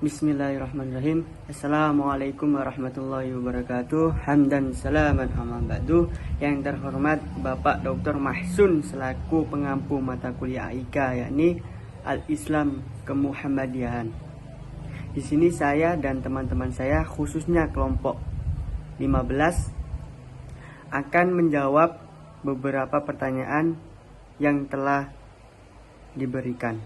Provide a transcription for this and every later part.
Bismillahirrahmanirrahim. Assalamualaikum warahmatullahi wabarakatuh. Hamdan salaman amma ba'du. Yang terhormat Bapak Dr. Mahsun selaku pengampu mata kuliah AIKA, yakni Al-Islam Kemuhammadiyahan. Di sini saya dan teman-teman saya, khususnya kelompok 15, akan menjawab beberapa pertanyaan yang telah diberikan.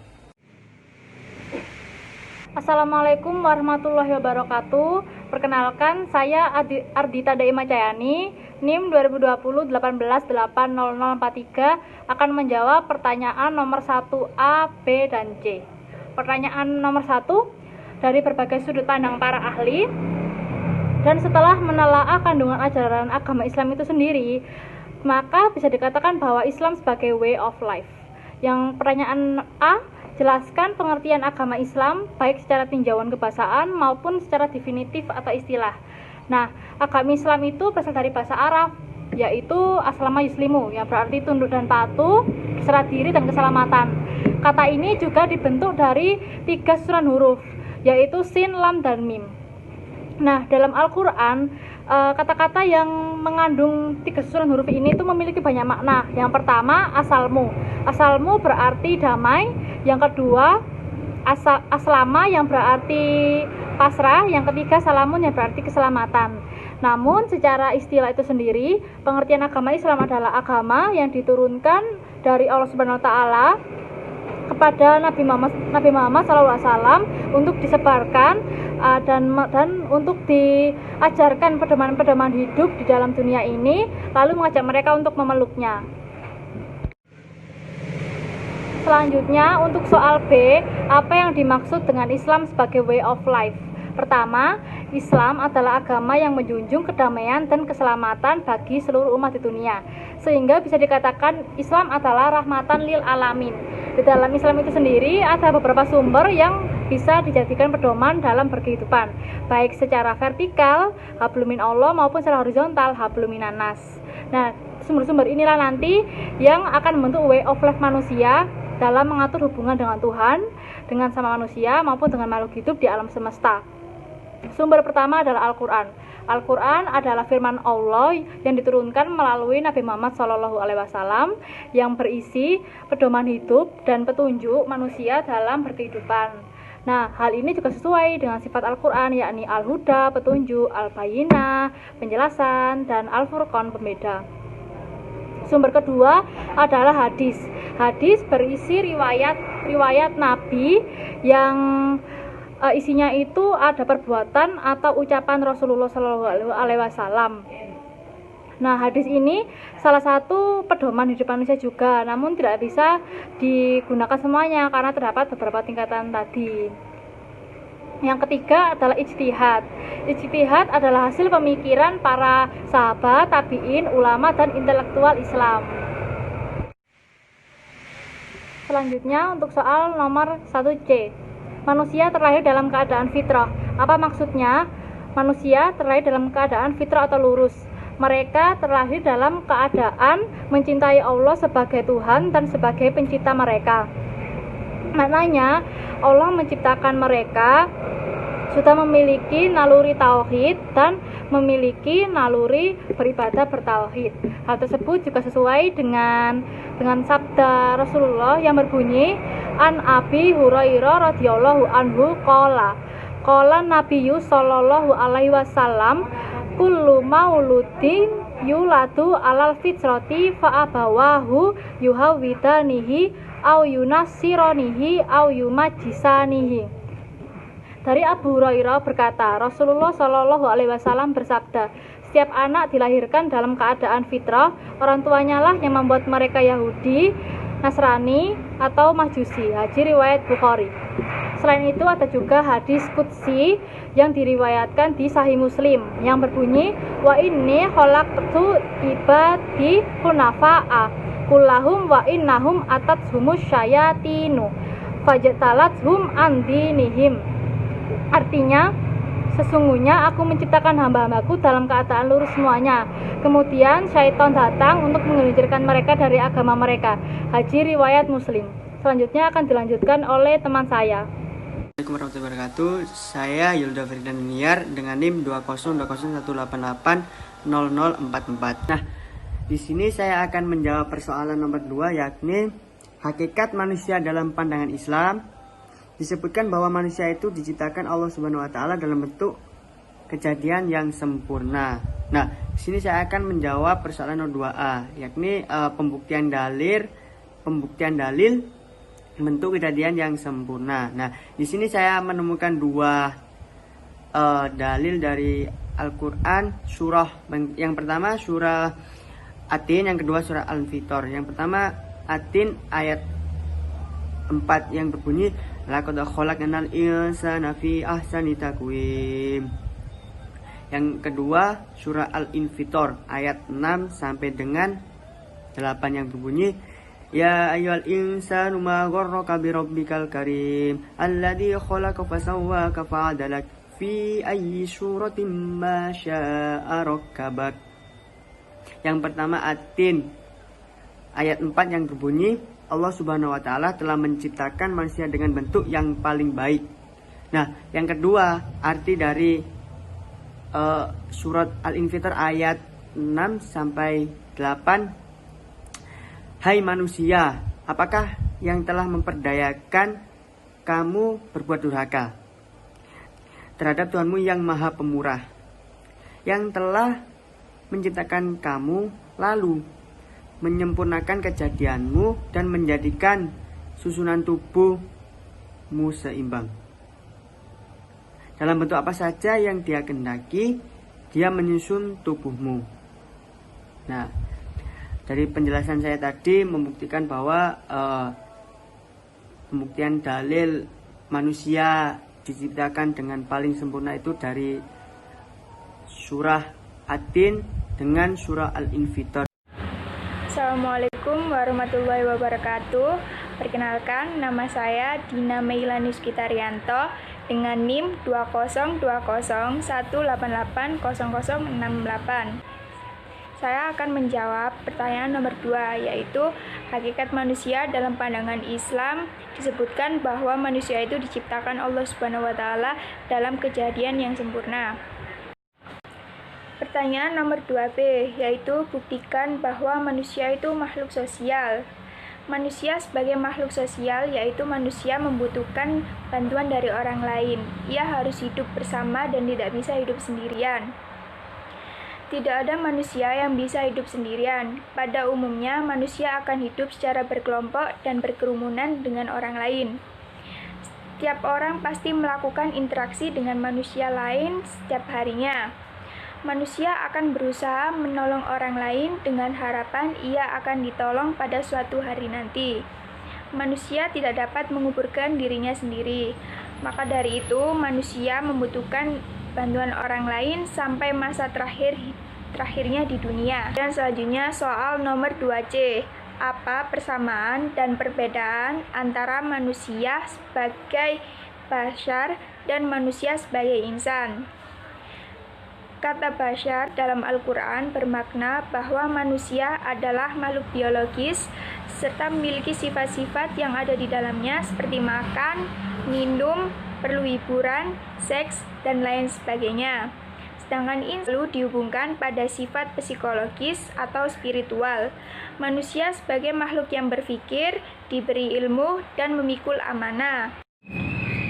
Assalamualaikum warahmatullahi wabarakatuh. Perkenalkan, saya Ardita Daima Cayani, NIM 2020-18-80043, akan menjawab pertanyaan nomor 1A, B, dan C. Pertanyaan nomor 1, dari berbagai sudut pandang para ahli, dan setelah menelaah kandungan ajaran agama Islam itu sendiri, maka bisa dikatakan bahwa Islam sebagai way of life. Yang pertanyaan A, jelaskan pengertian agama Islam baik secara tinjauan kebahasaan maupun secara definitif atau istilah. Nah, agama Islam itu berasal dari bahasa Arab, yaitu aslama yuslimu, yang berarti tunduk dan patuh, berserah diri dan keselamatan. Kata ini juga dibentuk dari 3 susunan huruf, yaitu sin, lam, dan mim. Nah, dalam Al-Quran, kata-kata yang mengandung 3 susunan huruf ini itu memiliki banyak makna. Yang pertama, asalmu. Asalmu berarti damai. Yang kedua, aslama yang berarti pasrah. Yang ketiga, salamun yang berarti keselamatan. Namun secara istilah itu sendiri, pengertian agama Islam adalah agama yang diturunkan dari Allah Subhanahu wa taala kepada Nabi Muhammad SAW untuk disebarkan dan untuk diajarkan pedoman-pedoman hidup di dalam dunia ini, lalu mengajak mereka untuk memeluknya. Selanjutnya, untuk soal B, apa yang dimaksud dengan Islam sebagai way of life? Pertama, Islam adalah agama yang menjunjung kedamaian dan keselamatan bagi seluruh umat di dunia, sehingga bisa dikatakan Islam adalah rahmatan lil alamin. Di dalam Islam itu sendiri ada beberapa sumber yang bisa dijadikan pedoman dalam berkehidupan, baik secara vertikal, hablum min Allah, maupun secara horizontal, hablum minan nas. Nah, sumber-sumber inilah nanti yang akan membentuk way of life manusia dalam mengatur hubungan dengan Tuhan, dengan sama manusia, maupun dengan makhluk hidup di alam semesta. Sumber pertama adalah Al-Quran. Al-Quran adalah firman Allah yang diturunkan melalui Nabi Muhammad SAW yang berisi pedoman hidup dan petunjuk manusia dalam berkehidupan. Nah, hal ini juga sesuai dengan sifat Al-Quran, yakni Al-Huda, petunjuk, Al-Bayinah, penjelasan, dan Al-Furqan, pembeda. Sumber kedua adalah hadis. Hadis berisi riwayat Nabi yang isinya itu ada perbuatan atau ucapan Rasulullah SAW. Nah, hadis ini salah satu pedoman hidup manusia juga, namun tidak bisa digunakan semuanya karena terdapat beberapa tingkatan tadi. Yang ketiga adalah ijtihad. Ijtihad adalah hasil pemikiran para sahabat, tabi'in, ulama, dan intelektual Islam. Selanjutnya untuk soal nomor 1C. Manusia terlahir dalam keadaan fitrah. Apa maksudnya? Manusia terlahir dalam keadaan fitrah atau lurus. Mereka terlahir dalam keadaan mencintai Allah sebagai Tuhan dan sebagai pencipta mereka. Maknanya, Allah menciptakan mereka sudah memiliki naluri tauhid dan memiliki naluri beribadah bertauhid. Hal tersebut juga sesuai dengan sabda Rasulullah yang berbunyi, An Abi Hurairah radhiyallahu anhu qala Nabiyyu sallallahu alaihi wasallam kullu mauludin yuladu alal fitrati fa abawahu yuhawidanihi au yunassiranihi au yumajjisanihi. Dari Abu Hurairah berkata, Rasulullah Shallallahu Alaihi Wasallam bersabda, setiap anak dilahirkan dalam keadaan fitrah, orang tuanya lah yang membuat mereka Yahudi, Nasrani, atau Majusi. Hadis riwayat Bukhari. Selain itu ada juga hadis qudsi yang diriwayatkan di Sahih Muslim yang berbunyi, wa inni khalaqtu ibadi hunafa'a kullahum wa innahum atatshumus syayatinu fajtalathum an dinihim. Artinya, sesungguhnya aku menciptakan hamba-hambaku dalam keadaan lurus semuanya. Kemudian syaitan datang untuk menggelincirkan mereka dari agama mereka. Hadis riwayat Muslim. Selanjutnya akan dilanjutkan oleh teman saya. Assalamualaikum warahmatullahi wabarakatuh. Saya Yulda Firdan Niar dengan NIM 20201880044. Nah, di sini saya akan menjawab persoalan nomor 2, yakni hakikat manusia dalam pandangan Islam. Disebutkan bahwa manusia itu diciptakan Allah Subhanahu wa taala dalam bentuk kejadian yang sempurna. Nah, di sini saya akan menjawab persoalan nomor 2A, yakni pembuktian dalil bentuk kejadian yang sempurna. Nah, di sini saya menemukan 2 dalil dari Al-Quran, surah yang pertama surah At-Tin, yang kedua surah Al-Infitor. Yang pertama At-Tin ayat 4 yang berbunyi laqad khalaqnal insana fi ahsani taqwim. Yang kedua surah Al-Infitor ayat 6 sampai dengan 8 yang berbunyi ya ayyuhal insanu ma gharraka bi rabbikal karim alladzi khalaqaka fasawwaka fa'adalak fi ayyi suratin ma syaa rakkabak. Yang pertama At-Tin ayat 4 yang berbunyi Allah Subhanahu wa taala telah menciptakan manusia dengan bentuk yang paling baik. Nah, yang kedua arti dari surat Al-Infitor ayat 6 sampai 8. Hai manusia, apakah yang telah memperdayakan kamu berbuat durhaka terhadap Tuhanmu yang maha pemurah, yang telah menciptakan kamu lalu menyempurnakan kejadianmu dan menjadikan susunan tubuhmu seimbang. Dalam bentuk apa saja yang Dia kehendaki, Dia menyusun tubuhmu. Nah, dari penjelasan saya tadi membuktikan bahwa pembuktian dalil manusia diciptakan dengan paling sempurna itu dari surah At-Tin dengan surah Al-Infitor. Assalamualaikum warahmatullahi wabarakatuh. Perkenalkan, nama saya Dina Meilani Skitarianto dengan NIM 20201880068. Saya akan menjawab pertanyaan nomor 2, yaitu hakikat manusia dalam pandangan Islam. Disebutkan bahwa manusia itu diciptakan Allah Subhanahu wa taala dalam kejadian yang sempurna. Pertanyaan nomor 2B, yaitu buktikan bahwa manusia itu makhluk sosial. Manusia sebagai makhluk sosial, yaitu manusia membutuhkan bantuan dari orang lain. Ia harus hidup bersama dan tidak bisa hidup sendirian. Tidak ada manusia yang bisa hidup sendirian. Pada umumnya, manusia akan hidup secara berkelompok dan berkerumunan dengan orang lain. Setiap orang pasti melakukan interaksi dengan manusia lain setiap harinya. Manusia akan berusaha menolong orang lain dengan harapan ia akan ditolong pada suatu hari nanti. Manusia tidak dapat menguburkan dirinya sendiri. Maka dari itu, manusia membutuhkan bantuan orang lain sampai masa terakhirnya di dunia. Dan selanjutnya soal nomor 2C. Apa persamaan dan perbedaan antara manusia sebagai bashar dan manusia sebagai insan? Kata bashar dalam Al-Quran bermakna bahwa manusia adalah makhluk biologis serta memiliki sifat-sifat yang ada di dalamnya seperti makan, minum, perlu hiburan, seks, dan lain sebagainya. Sedangkan insan selalu dihubungkan pada sifat psikologis atau spiritual. Manusia sebagai makhluk yang berpikir, diberi ilmu, dan memikul amanah.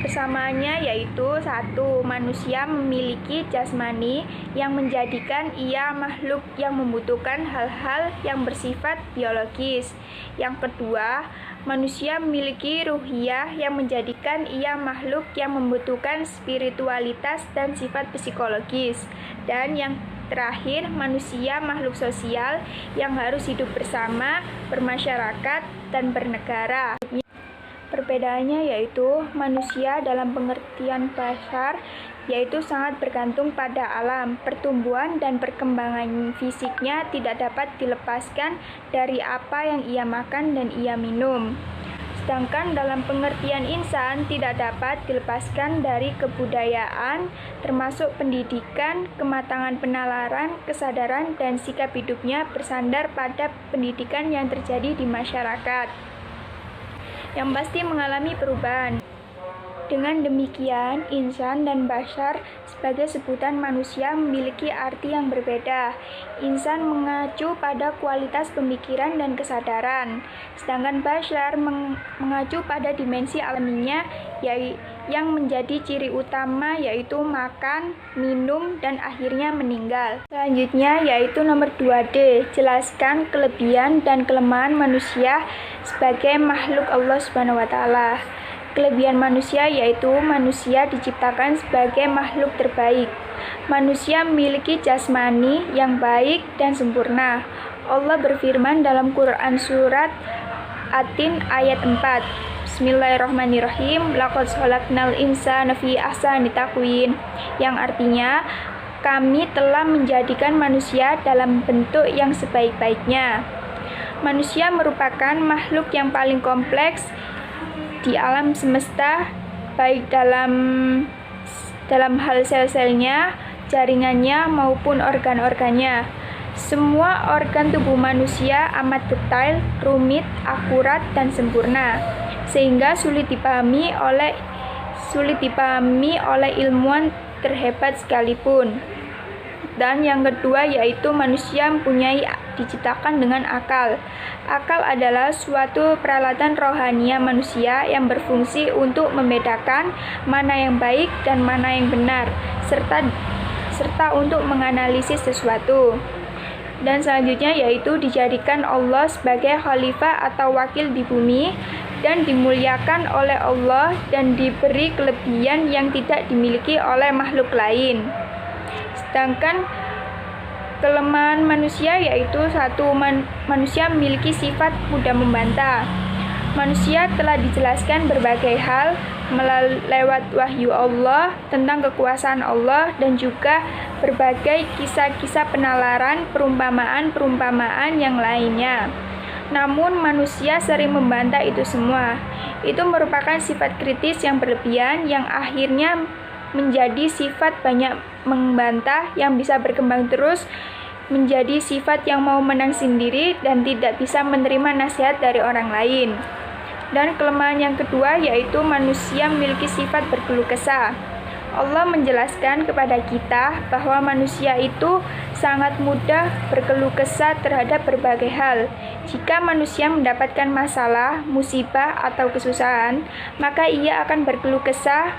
Persamaannya yaitu 1. Manusia memiliki jasmani yang menjadikan ia makhluk yang membutuhkan hal-hal yang bersifat biologis. Yang kedua, manusia memiliki ruhiyah yang menjadikan ia makhluk yang membutuhkan spiritualitas dan sifat psikologis. Dan yang terakhir, manusia makhluk sosial yang harus hidup bersama, bermasyarakat, dan bernegara. Perbedaannya yaitu manusia dalam pengertian bashar yaitu sangat bergantung pada alam, pertumbuhan dan perkembangan fisiknya tidak dapat dilepaskan dari apa yang ia makan dan ia minum. Sedangkan dalam pengertian insan tidak dapat dilepaskan dari kebudayaan, termasuk pendidikan, kematangan penalaran, kesadaran, dan sikap hidupnya bersandar pada pendidikan yang terjadi di masyarakat yang pasti mengalami perubahan. Dengan demikian, insan dan bashar sebagai sebutan manusia memiliki arti yang berbeda. Insan mengacu pada kualitas pemikiran dan kesadaran, sedangkan bashar mengacu pada dimensi alaminya yang menjadi ciri utama yaitu makan, minum, dan akhirnya meninggal. Selanjutnya yaitu nomor 2D, jelaskan kelebihan dan kelemahan manusia sebagai makhluk Allah Subhanahu wa taala. Kelebihan manusia yaitu manusia diciptakan sebagai makhluk terbaik. Manusia memiliki jasmani yang baik dan sempurna. Allah berfirman dalam Quran surat At-Tin ayat 4. Bismillahirrahmanirrahim. Laqad khalaqnal insana fi ahsani taqwim, yang artinya kami telah menjadikan manusia dalam bentuk yang sebaik-baiknya. Manusia merupakan makhluk yang paling kompleks di alam semesta, baik dalam hal sel-selnya, jaringannya, maupun organ-organnya. Semua organ tubuh manusia amat detail, rumit, akurat, dan sempurna, sehingga sulit dipahami oleh ilmuwan terhebat sekalipun. Dan yang kedua yaitu manusia diciptakan dengan akal. Akal adalah suatu peralatan rohania manusia yang berfungsi untuk membedakan mana yang baik dan mana yang benar, serta untuk menganalisis sesuatu. Dan selanjutnya yaitu dijadikan Allah sebagai khalifah atau wakil di bumi dan dimuliakan oleh Allah dan diberi kelebihan yang tidak dimiliki oleh makhluk lain. Sedangkan kelemahan manusia yaitu manusia memiliki sifat mudah membantah. Manusia telah dijelaskan berbagai hal lewat wahyu Allah tentang kekuasaan Allah dan juga berbagai kisah-kisah penalaran, perumpamaan yang lainnya. Namun manusia sering membantah itu semua. Itu merupakan sifat kritis yang berlebihan yang akhirnya menjadi sifat banyak membantah yang bisa berkembang terus menjadi sifat yang mau menang sendiri dan tidak bisa menerima nasihat dari orang lain. Dan kelemahan yang kedua yaitu manusia memiliki sifat berkeluh kesah. Allah menjelaskan kepada kita bahwa manusia itu sangat mudah berkeluh kesah terhadap berbagai hal. Jika manusia mendapatkan masalah, musibah, atau kesusahan, maka ia akan berkeluh kesah,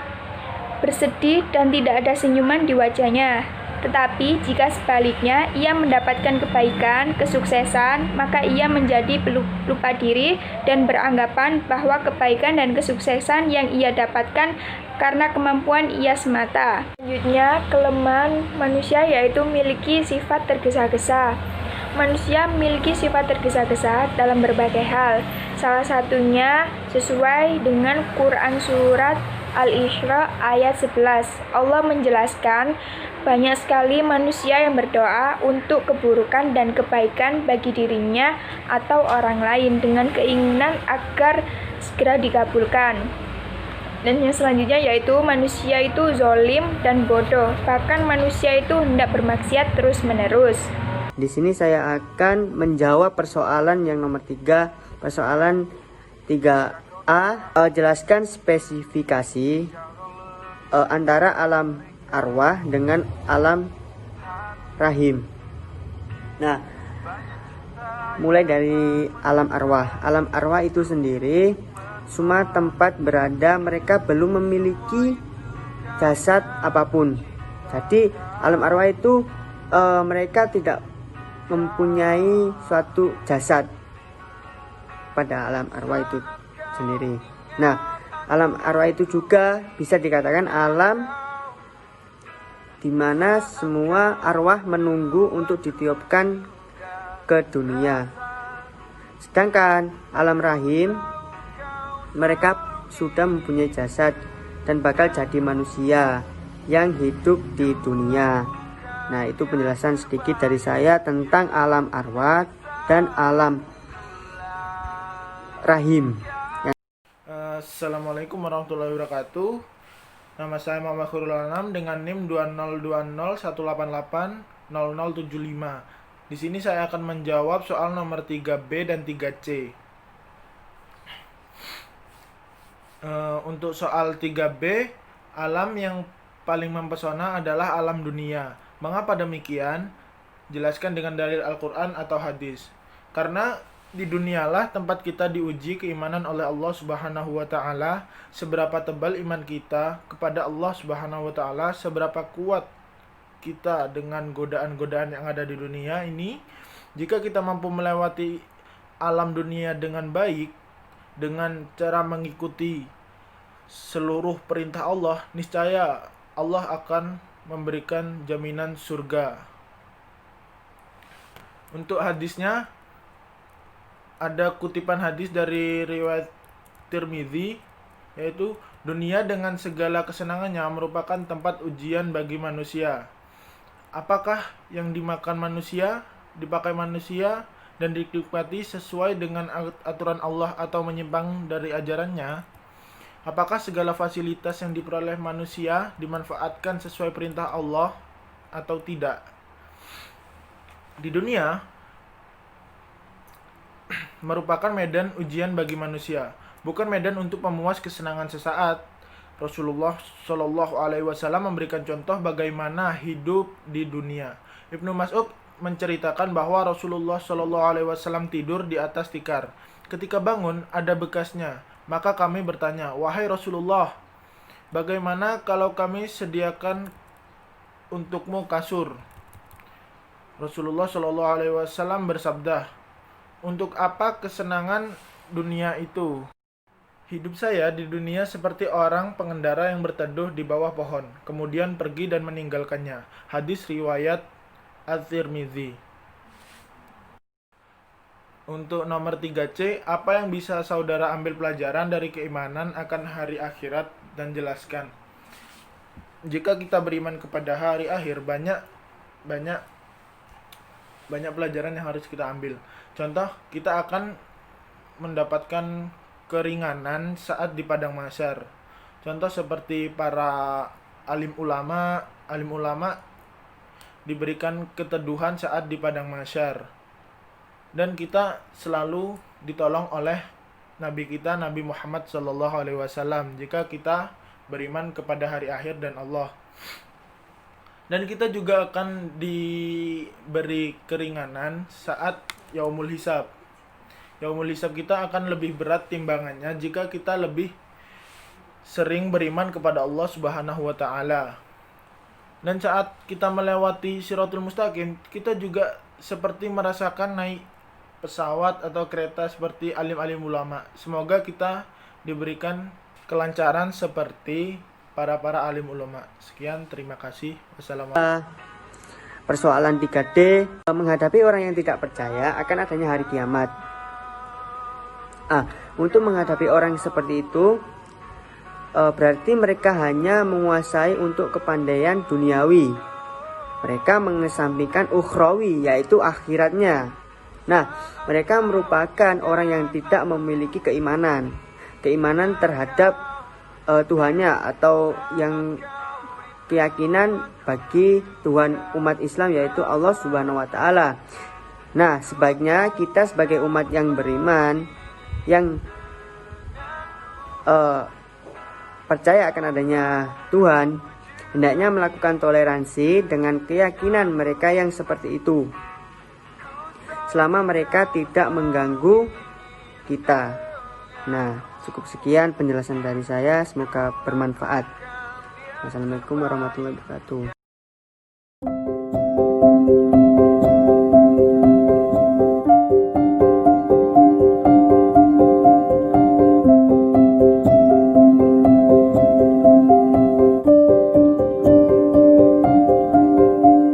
bersedih, dan tidak ada senyuman di wajahnya. Tetapi jika sebaliknya ia mendapatkan kebaikan, kesuksesan, maka ia menjadi lupa diri dan beranggapan bahwa kebaikan dan kesuksesan yang ia dapatkan karena kemampuan ia semata. Selanjutnya, kelemahan manusia yaitu memiliki sifat tergesa-gesa. Manusia memiliki sifat tergesa-gesa dalam berbagai hal. Salah satunya sesuai dengan Quran surat Al-Isra ayat 11. Allah menjelaskan banyak sekali manusia yang berdoa untuk keburukan dan kebaikan bagi dirinya atau orang lain dengan keinginan agar segera dikabulkan. Dan yang selanjutnya yaitu manusia itu zalim dan bodoh. Bahkan manusia itu hendak bermaksiat terus-menerus. Di sini saya akan menjawab persoalan yang nomor 3, persoalan 3A. Jelaskan spesifikasi antara alam arwah dengan alam rahim. Nah, mulai dari alam arwah. Alam arwah itu sendiri semua tempat berada mereka belum memiliki jasad apapun. Jadi alam arwah itu mereka tidak mempunyai suatu jasad pada alam arwah itu sendiri. Nah, alam arwah itu juga bisa dikatakan alam di mana semua arwah menunggu untuk ditiupkan ke dunia. Sedangkan alam rahim mereka sudah mempunyai jasad dan bakal jadi manusia yang hidup di dunia. Nah, itu penjelasan sedikit dari saya tentang alam arwah dan alam rahim. Assalamualaikum warahmatullahi wabarakatuh. Nama saya Muhammad Khairul Anam dengan NIM 202018880075. Di sini saya akan menjawab soal nomor 3B dan 3C. Untuk soal 3B, alam yang paling mempesona adalah alam dunia. Mengapa demikian? Jelaskan dengan dalil Al-Quran atau hadis. Karena di dunialah tempat kita diuji keimanan oleh Allah Subhanahu wa Ta'ala. Seberapa tebal iman kita kepada Allah Subhanahu wa Ta'ala, seberapa kuat kita dengan godaan-godaan yang ada di dunia ini. Jika kita mampu melewati alam dunia dengan baik, dengan cara mengikuti seluruh perintah Allah, niscaya Allah akan memberikan jaminan surga. Untuk hadisnya, ada kutipan hadis dari riwayat Tirmidzi, yaitu dunia dengan segala kesenangannya merupakan tempat ujian bagi manusia. Apakah yang dimakan manusia, dipakai manusia, dan dinikmati sesuai dengan aturan Allah atau menyimpang dari ajarannya? Apakah segala fasilitas yang diperoleh manusia dimanfaatkan sesuai perintah Allah atau tidak? Di dunia merupakan medan ujian bagi manusia, bukan medan untuk memuas kesenangan sesaat. Rasulullah Shallallahu Alaihi Wasallam memberikan contoh bagaimana hidup di dunia. Ibnu Mas'ud menceritakan bahwa Rasulullah Shallallahu Alaihi Wasallam tidur di atas tikar. Ketika bangun ada bekasnya, maka kami bertanya, wahai Rasulullah, bagaimana kalau kami sediakan untukmu kasur? Rasulullah Shallallahu Alaihi Wasallam bersabda, untuk apa kesenangan dunia itu? Hidup saya di dunia seperti orang pengendara yang berteduh di bawah pohon, kemudian pergi dan meninggalkannya. Hadis riwayat At-Tirmidzi. Untuk nomor 3C, apa yang bisa saudara ambil pelajaran dari keimanan akan hari akhirat dan jelaskan. Jika kita beriman kepada hari akhir, banyak pelajaran yang harus kita ambil. Contoh, kita akan mendapatkan keringanan saat di padang mahsyar. Contoh seperti para alim ulama diberikan keteduhan saat di padang mahsyar. Dan kita selalu ditolong oleh Nabi kita, Nabi Muhammad SAW, jika kita beriman kepada hari akhir dan Allah. Dan kita juga akan diberi keringanan saat Yaumul Hisab. Yaumul Hisab kita akan lebih berat timbangannya jika kita lebih sering beriman kepada Allah Subhanahu wa Ta'ala. Dan saat kita melewati Shiratul Mustaqim, kita juga seperti merasakan naik pesawat atau kereta seperti alim-alim ulama. Semoga kita diberikan kelancaran seperti para alim ulama. Sekian, terima kasih. Wassalamualaikum. Persoalan 3D, menghadapi orang yang tidak percaya akan adanya hari kiamat. Untuk menghadapi orang seperti itu, berarti mereka hanya menguasai untuk kepandaian duniawi. Mereka mengesampingkan ukhrawi, yaitu akhiratnya. Nah, mereka merupakan orang yang tidak memiliki keimanan terhadap Tuhannya, atau yang keyakinan bagi Tuhan umat Islam, yaitu Allah Subhanahu wa Ta'ala. Nah, sebaiknya kita sebagai umat yang beriman, yang percaya akan adanya Tuhan, hendaknya melakukan toleransi dengan keyakinan mereka yang seperti itu, selama mereka tidak mengganggu kita. Nah, cukup sekian penjelasan dari saya, semoga bermanfaat. Wassalamualaikum warahmatullahi wabarakatuh.